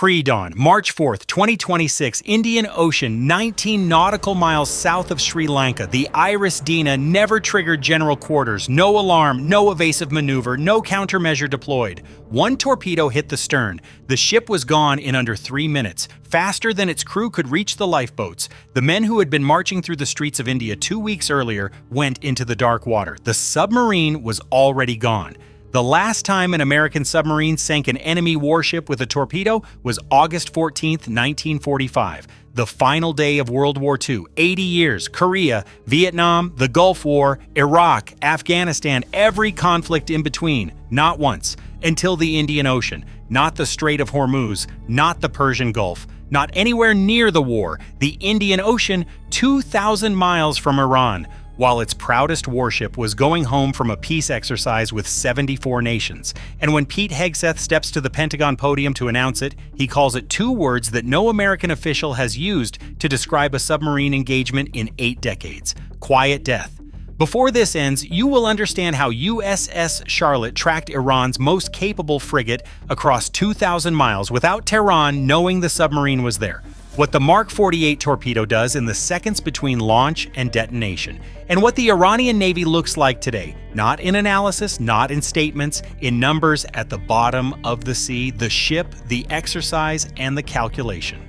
Pre-dawn, March 4th, 2026, Indian Ocean, 19 nautical miles south of Sri Lanka. The Iris Dina never triggered general quarters. No alarm, no evasive maneuver, no countermeasure deployed. One torpedo hit the stern. The ship was gone in under 3 minutes, faster than its crew could reach the lifeboats. The men who had been marching through the streets of India 2 weeks earlier went into the dark water. The submarine was already gone. The last time an American submarine sank an enemy warship with a torpedo was August 14, 1945, the final day of World War II. 80 years, Korea, Vietnam, the Gulf War, Iraq, Afghanistan, every conflict in between, not once, until the Indian Ocean, not the Strait of Hormuz, not the Persian Gulf, not anywhere near the war, the Indian Ocean, 2,000 miles from Iran, while its proudest warship was going home from a peace exercise with 74 nations. And when Pete Hegseth steps to the Pentagon podium to announce it, he calls it 2 words that no American official has used to describe a submarine engagement in 8 decades: quiet death. Before this ends, you will understand how USS Charlotte tracked Iran's most capable frigate across 2,000 miles without Tehran knowing the submarine was there. What the Mark 48 torpedo does in the seconds between launch and detonation, and what the Iranian Navy looks like today, not in analysis, not in statements, in numbers at the bottom of the sea, the ship, the exercise, and the calculation.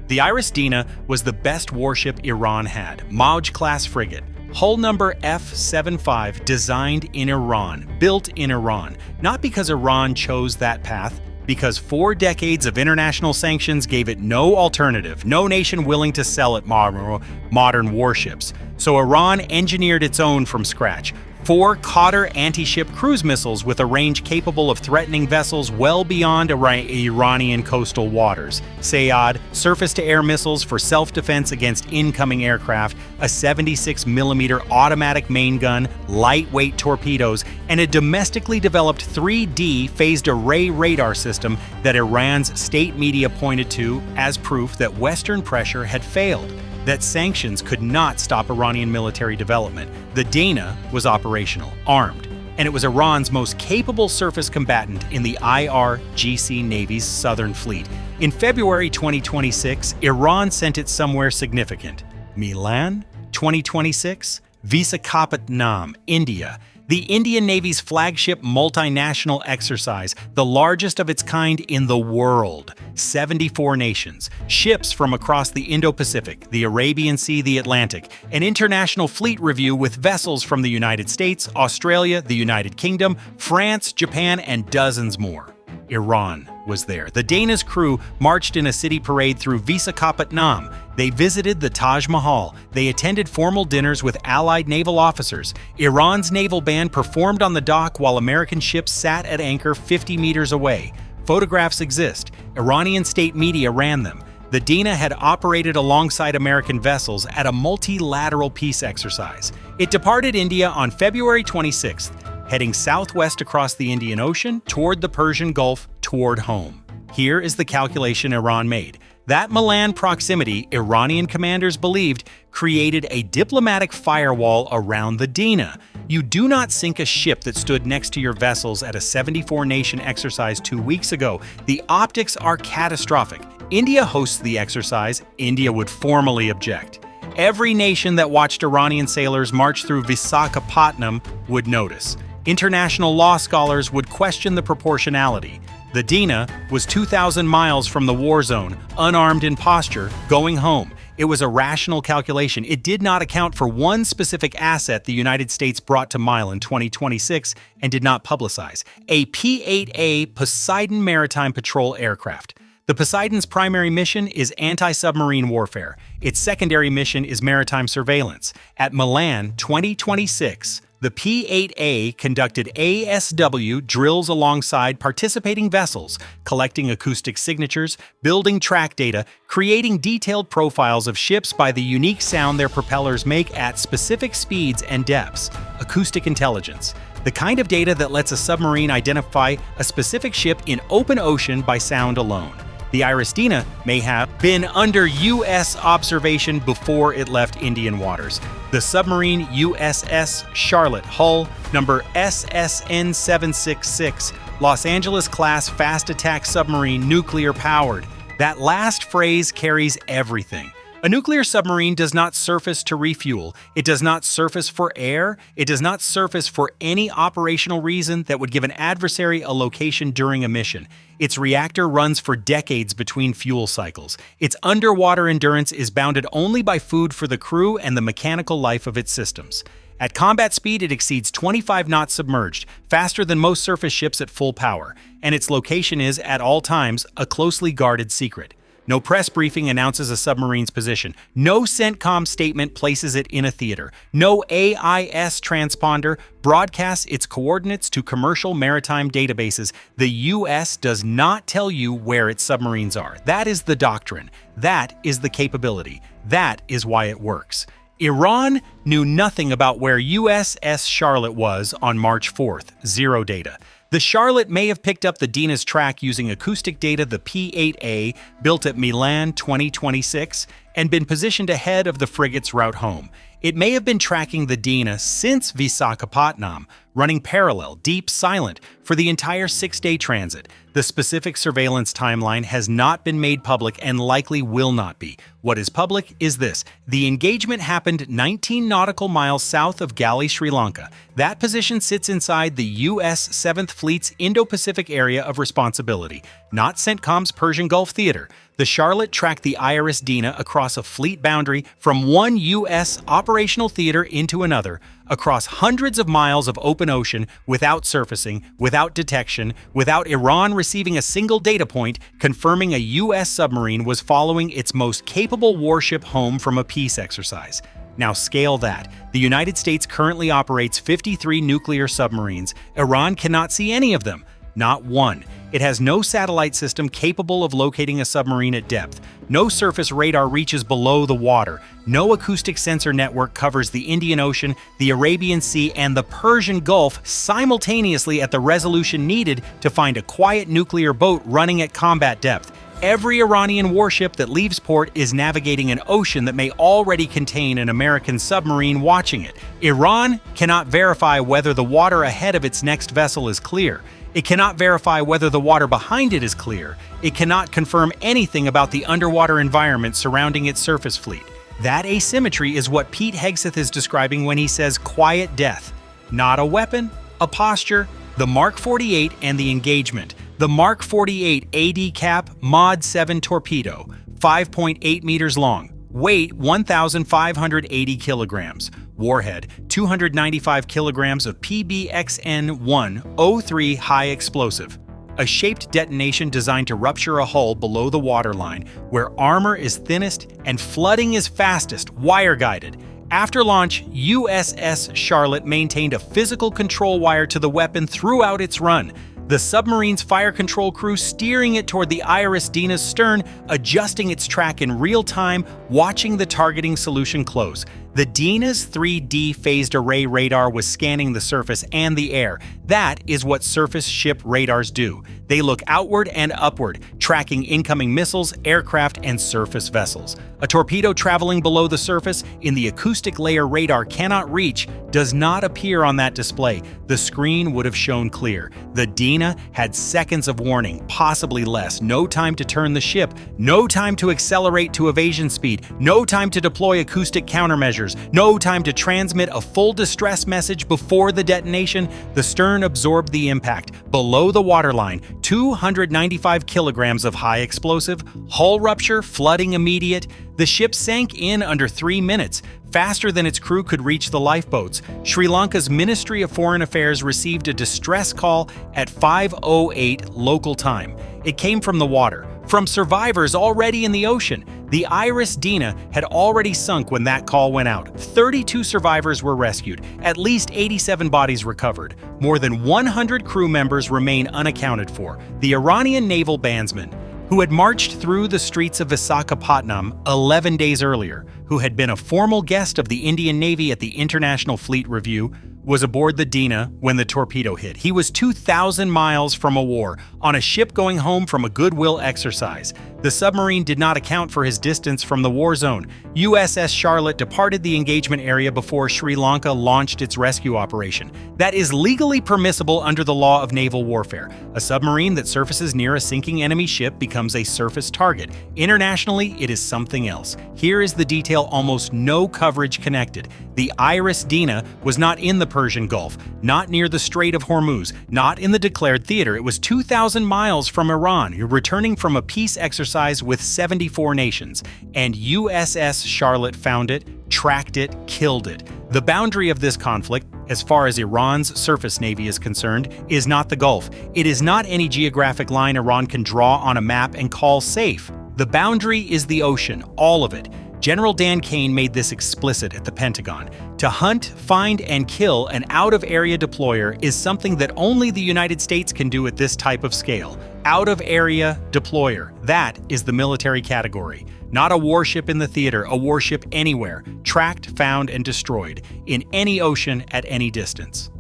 The Iris Dina was the best warship Iran had, Mauj-class frigate, hull number F-75, designed in Iran, built in Iran, not because Iran chose that path, because 4 decades of international sanctions gave it no alternative, no nation willing to sell it modern warships. So Iran engineered its own from scratch. 4 Qatar anti-ship cruise missiles with a range capable of threatening vessels well beyond Iranian coastal waters. Sayad, surface-to-air missiles for self-defense against incoming aircraft, a 76mm automatic main gun, lightweight torpedoes, and a domestically developed 3D phased array radar system that Iran's state media pointed to as proof that Western pressure had failed, that sanctions could not stop Iranian military development. The Dana was operational, armed, and it was Iran's most capable surface combatant in the IRGC Navy's Southern Fleet. In February 2026, Iran sent it somewhere significant. Milan, 2026, Visakhapatnam, India. The Indian Navy's flagship multinational exercise, the largest of its kind in the world. 74 nations, ships from across the Indo-Pacific, the Arabian Sea, the Atlantic, an international fleet review with vessels from the United States, Australia, the United Kingdom, France, Japan, and dozens more. Iran was there. The Dana's crew marched in a city parade through Visakhapatnam. They visited the Taj Mahal. They attended formal dinners with Allied naval officers. Iran's naval band performed on the dock while American ships sat at anchor 50 meters away. Photographs exist. Iranian state media ran them. The Dana had operated alongside American vessels at a multilateral peace exercise. It departed India on February 26th, heading southwest across the Indian Ocean, toward the Persian Gulf, toward home. Here is the calculation Iran made. That Milan proximity, Iranian commanders believed, created a diplomatic firewall around the Dana. You do not sink a ship that stood next to your vessels at a 74-nation exercise 2 weeks ago. The optics are catastrophic. India hosts the exercise. India would formally object. Every nation that watched Iranian sailors march through Visakhapatnam would notice. International law scholars would question the proportionality. The Dana was 2,000 miles from the war zone, unarmed in posture, going home. It was a rational calculation. It did not account for one specific asset the United States brought to Mile in 2026 and did not publicize: a P-8A Poseidon maritime patrol aircraft. The Poseidon's primary mission is anti-submarine warfare. Its secondary mission is maritime surveillance. At Milan 2026, the P-8A conducted ASW drills alongside participating vessels, collecting acoustic signatures, building track data, creating detailed profiles of ships by the unique sound their propellers make at specific speeds and depths. Acoustic intelligence, the kind of data that lets a submarine identify a specific ship in open ocean by sound alone. The Iris Dina may have been under U.S. observation before it left Indian waters. The submarine USS Charlotte, hull number SSN 766, Los Angeles-class fast attack submarine nuclear-powered. That last phrase carries everything. A nuclear submarine does not surface to refuel. It does not surface for air. It does not surface for any operational reason that would give an adversary a location during a mission. Its reactor runs for decades between fuel cycles. Its underwater endurance is bounded only by food for the crew and the mechanical life of its systems. At combat speed, it exceeds 25 knots submerged, faster than most surface ships at full power, and its location is, at all times, a closely guarded secret. No press briefing announces a submarine's position. No CENTCOM statement places it in a theater. No AIS transponder broadcasts its coordinates to commercial maritime databases. The U.S. does not tell you where its submarines are. That is the doctrine. That is the capability. That is why it works. Iran knew nothing about where USS Charlotte was on March 4th. Zero data. The Charlotte may have picked up the Dina's track using acoustic data, the P-8A, built at Milan 2026, and been positioned ahead of the frigate's route home. It may have been tracking the Dina since Visakhapatnam, running parallel, deep, silent, for the entire 6-day transit. The specific surveillance timeline has not been made public and likely will not be. What is public is this. The engagement happened 19 nautical miles south of Galley, Sri Lanka. That position sits inside the U.S. 7th Fleet's Indo-Pacific area of responsibility, not CENTCOM's Persian Gulf Theater. The Charlotte tracked the Iris Dina across a fleet boundary from one U.S. operational theater into another, across hundreds of miles of open ocean, without surfacing, without detection, without Iran receiving a single data point confirming a U.S. submarine was following its most capable warship home from a peace exercise. Now scale that. The United States currently operates 53 nuclear submarines. Iran cannot see any of them. Not one. It has no satellite system capable of locating a submarine at depth. No surface radar reaches below the water. No acoustic sensor network covers the Indian Ocean, the Arabian Sea, and the Persian Gulf simultaneously at the resolution needed to find a quiet nuclear boat running at combat depth. Every Iranian warship that leaves port is navigating an ocean that may already contain an American submarine watching it. Iran cannot verify whether the water ahead of its next vessel is clear. It cannot verify whether the water behind it is clear. It cannot confirm anything about the underwater environment surrounding its surface fleet. That asymmetry is what Pete Hegseth is describing when he says quiet death. Not a weapon, a posture, the Mark 48 and the engagement. The Mark 48 AD Cap Mod 7 torpedo, 5.8 meters long, weight 1,580 kilograms. Warhead, 295 kilograms of PBXN-103 high explosive. A shaped detonation designed to rupture a hull below the waterline, where armor is thinnest and flooding is fastest, wire-guided. After launch, USS Charlotte maintained a physical control wire to the weapon throughout its run. The submarine's fire control crew steering it toward the Iris Dina's stern, adjusting its track in real time, watching the targeting solution close. The Dina's 3D phased array radar was scanning the surface and the air. That is what surface ship radars do. They look outward and upward, tracking incoming missiles, aircraft, and surface vessels. A torpedo traveling below the surface in the acoustic layer radar cannot reach does not appear on that display. The screen would have shown clear. The Dina had seconds of warning, possibly less. No time to turn the ship, no time to accelerate to evasion speed, no time to deploy acoustic countermeasures, no time to transmit a full distress message before the detonation. The stern absorbed the impact. Below the waterline, 295 kilograms of high explosive, hull rupture, flooding immediate. The ship sank in under 3 minutes, faster than its crew could reach the lifeboats. Sri Lanka's Ministry of Foreign Affairs received a distress call at 5:08 local time. It came from the water, from survivors already in the ocean. The Iris Dina had already sunk when that call went out. 32 survivors were rescued, at least 87 bodies recovered. More than 100 crew members remain unaccounted for. The Iranian naval bandsman, who had marched through the streets of Visakhapatnam 11 days earlier, who had been a formal guest of the Indian Navy at the International Fleet Review, was aboard the Dina when the torpedo hit. He was 2,000 miles from a war, on a ship going home from a goodwill exercise. The submarine did not account for his distance from the war zone. USS Charlotte departed the engagement area before Sri Lanka launched its rescue operation. That is legally permissible under the law of naval warfare. A submarine that surfaces near a sinking enemy ship becomes a surface target. Internationally, it is something else. Here is the detail almost no coverage connected. The Iris Dina was not in the Persian Gulf, not near the Strait of Hormuz, not in the declared theater. It was 2,000 miles from Iran, returning from a peace exercise with 74 nations. And USS Charlotte found it, tracked it, killed it. The boundary of this conflict, as far as Iran's surface navy is concerned, is not the Gulf. It is not any geographic line Iran can draw on a map and call safe. The boundary is the ocean, all of it. General Dan Kane made this explicit at the Pentagon. To hunt, find, and kill an out-of-area deployer is something that only the United States can do at this type of scale. Out-of-area deployer. That is the military category. Not a warship in the theater, a warship anywhere, tracked, found, and destroyed, in any ocean at any distance.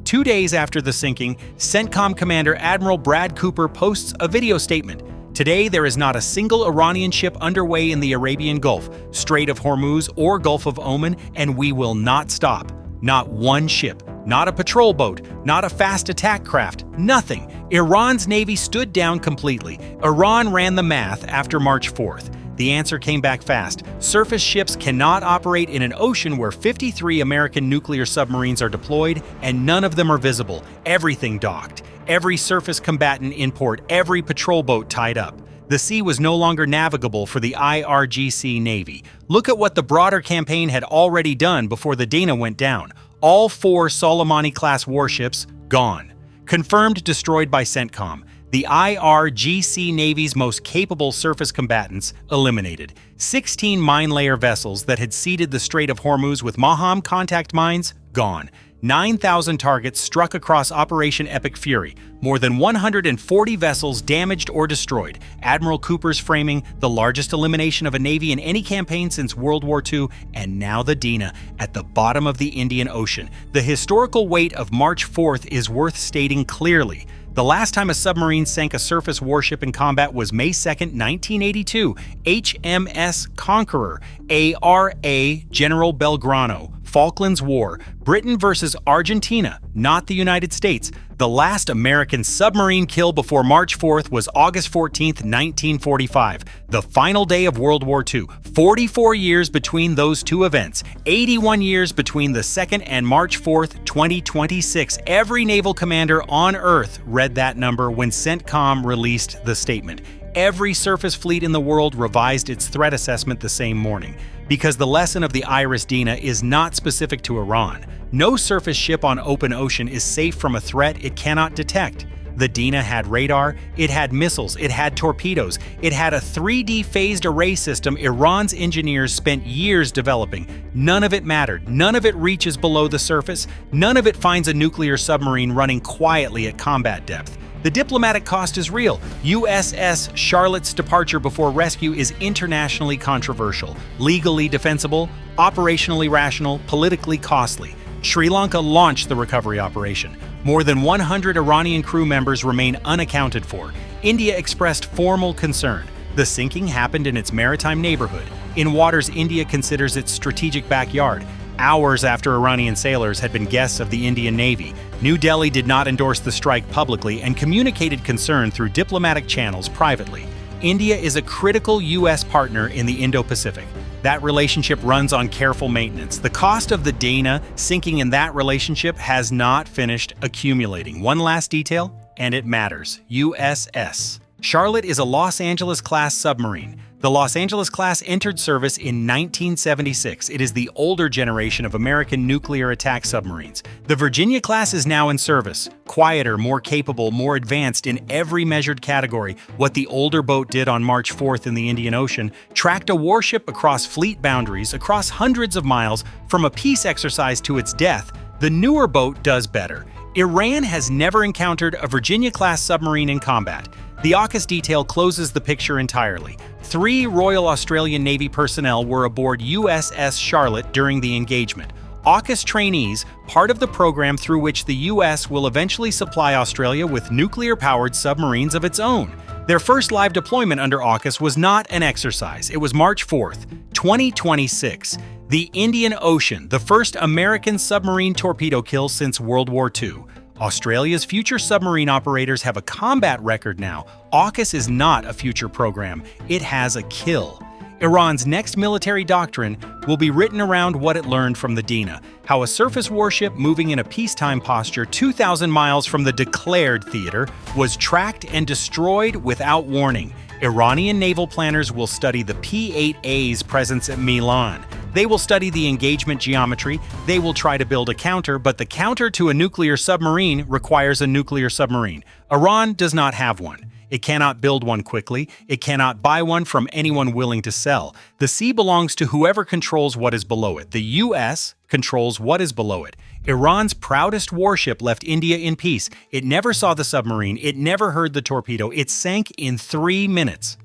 2 days after the sinking, CENTCOM Commander Admiral Brad Cooper posts a video statement. Today, there is not a single Iranian ship underway in the Arabian Gulf, Strait of Hormuz, or Gulf of Oman, and we will not stop. Not one ship, not a patrol boat, not a fast attack craft, nothing. Iran's navy stood down completely. Iran ran the math after March 4th. The answer came back fast. Surface ships cannot operate in an ocean where 53 American nuclear submarines are deployed, and none of them are visible. Everything docked. Every surface combatant in port, every patrol boat tied up. The sea was no longer navigable for the IRGC Navy. Look at what the broader campaign had already done before the Dana went down. All 4 Soleimani-class warships gone. Confirmed destroyed by CENTCOM. The IRGC Navy's most capable surface combatants eliminated. 16 mine layer vessels that had seeded the Strait of Hormuz with Maham contact mines gone. 9,000 targets struck across Operation Epic Fury, more than 140 vessels damaged or destroyed. Admiral Cooper's framing the largest elimination of a navy in any campaign since World War II, and now the Dina at the bottom of the Indian Ocean. The historical weight of March 4th is worth stating clearly. The last time a submarine sank a surface warship in combat was May 2, 1982, HMS Conqueror, ARA General Belgrano. Falklands War, Britain versus Argentina, not the United States. The last American submarine kill before March 4th was August 14, 1945, the final day of World War II. 44 years between those two events, 81 years between the 2nd and March 4th, 2026. Every naval commander on Earth read that number when CENTCOM released the statement. Every surface fleet in the world revised its threat assessment the same morning, because the lesson of the Iris Dina is not specific to Iran. No surface ship on open ocean is safe from a threat it cannot detect. The Dina had radar, it had missiles, it had torpedoes, it had a 3D phased array system Iran's engineers spent years developing. None of it mattered, none of it reaches below the surface, none of it finds a nuclear submarine running quietly at combat depth. The diplomatic cost is real. USS Charlotte's departure before rescue is internationally controversial, legally defensible, operationally rational, politically costly. Sri Lanka launched the recovery operation. More than 100 Iranian crew members remain unaccounted for. India expressed formal concern. The sinking happened in its maritime neighborhood, in waters India considers its strategic backyard. Hours after Iranian sailors had been guests of the Indian Navy, New Delhi did not endorse the strike publicly and communicated concern through diplomatic channels privately. India is a critical U.S. partner in the Indo-Pacific. That relationship runs on careful maintenance. The cost of the Dana sinking in that relationship has not finished accumulating. One last detail, and it matters. USS Charlotte is a Los Angeles-class submarine. The Los Angeles-class entered service in 1976. It is the older generation of American nuclear attack submarines. The Virginia-class is now in service. Quieter, more capable, more advanced in every measured category. What the older boat did on March 4th in the Indian Ocean tracked a warship across fleet boundaries, across hundreds of miles, from a peace exercise to its death. The newer boat does better. Iran has never encountered a Virginia-class submarine in combat. The AUKUS detail closes the picture entirely. 3 Royal Australian Navy personnel were aboard USS Charlotte during the engagement. AUKUS trainees, part of the program through which the US will eventually supply Australia with nuclear-powered submarines of its own. Their first live deployment under AUKUS was not an exercise. It was March 4th, 2026. The Indian Ocean, the first American submarine torpedo kill since World War II. Australia's future submarine operators have a combat record now. AUKUS is not a future program. It has a kill. Iran's next military doctrine will be written around what it learned from the Dina, how a surface warship moving in a peacetime posture 2,000 miles from the declared theater was tracked and destroyed without warning. Iranian naval planners will study the P-8A's presence at Milan. They will study the engagement geometry. They will try to build a counter, but the counter to a nuclear submarine requires a nuclear submarine. Iran does not have one. It cannot build one quickly. It cannot buy one from anyone willing to sell. The sea belongs to whoever controls what is below it. The U.S. controls what is below it. Iran's proudest warship left India in peace. It never saw the submarine. It never heard the torpedo. It sank in 3 minutes.